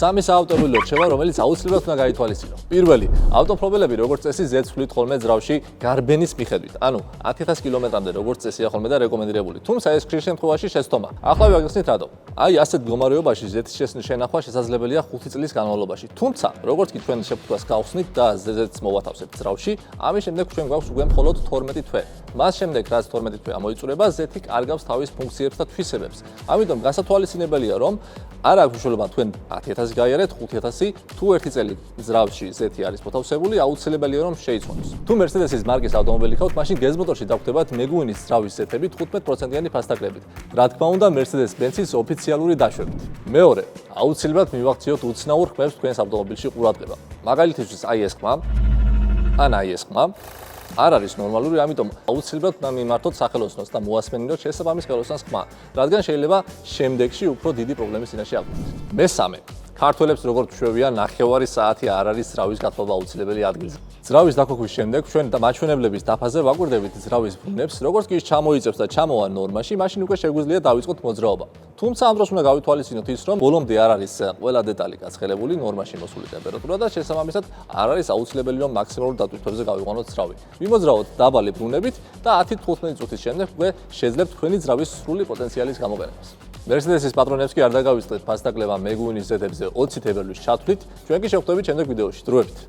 სამი საავტომობილო რჩევა, რომელიც აუცილებლად უნდა გაითვალისწინო. პირველი, ავტომობილები როგორც წესი ზეცვლით ხოლმე ძრავში გარბენის მიხედვით. ანუ 10000 კილომეტრამდე როგორც წესია ხოლმე და რეკომენდებული. თუმცა ეს ხშირ შემთხვევაში შეცდომა. ახლა ვაგრძნით რატომ? აი ასეთ მდგომარეობაში ზეთის შენახვა შესაძლებელია 5 წლის განმავლობაში. თუმცა, როგორც კი ჩვენ შეფუთვას გავხსნით და ზეთს მოვათავსებთ ძრავში, ამის შემდეგ ჩვენ გვაქვს უკვე მხოლოდ 12 თვე. მას შემდეგ, რაც 12 თვე ამოიწურება, ზეთი კარგავს თავის ფუნქციებს და თვისებებს. ამიტომ გასათვალისწინებელია, რომ არ აქვს მნიშვნელობა თქვენ 10000 გაიარეთ, 5000, თუ ერთი წელი ძრავში ზეთი არის მოთავსებული, აუცილებელია რომ შეიცვალოს. თუ Mercedes-ის მარკის ავტომობილი ხავთ, მაშინ გეზმოტორში დაგვხვდებათ მეგვინის ძრავის ზეთები 15%-იანი ფასდაკლებით. რა თქმა უნდა, Mercedes-Benz-ის ოფიციალური დაშვებით. მეორე, აუცილებლად მივახციოთ უცნაურ ხმებს თქვენს ავტომობილში ყურადღება. მაგალითისთვის აი ეს ხმა, ან აი ეს ხმა არ არის ნორმალური, ამიტომ აუცილებლად უნდა მიმართოთ სახელოსნოს და მოასმენინოთ შესაბამის ხელოსნოს ხმა, რადგან შეიძლება შემდეგში უფრო დიდი პრობლემის წინაშე აღვიქვათ. მესამე, ქართველებს როგორც ჩვევია, 9 საათი არ არის ძრავის გათვალვა აუცილებელი ადგილზე. ძრავის დაქოქვის შემდეგ ჩვენ და მაჩვენებლების დაფაზე ვაკვირდებით ძრავის ბრუნებს, როგორც კი ის ჩამოიწევს და ჩამოვა ნორმაში, მაშინ უკვე შეგვიძლია დავიწყოთ მოძრაობა. თუმცა ამ დროს უნდა გავითვალისწინოთ ის, რომ ბოლომდე არ არის ყველა დეტალი გაცხელებული ნორმაში მოსული ტემპერატურა და შესაბამისად არ არის აუცილებელი რომ მაქსიმალურ დატვირთვებზე გავიყვანოთ ძრავი. ვიმოძრავოთ დაბალი ბრუნებით და 10-15 წუთის შემდეგ უკვე შეძლებთ თქვენი ძრავის სრული პოტენციალის გამოყენებას. Mercedes-ის პატრონებს კი არ დაგავიწყდეთ ფასდაკლება მეგვინის ზეთებზე 20 თებერვლის ჩათვლით. ჩვენ კი შევხვდებით შემდეგ ვიდეოში. დროებით.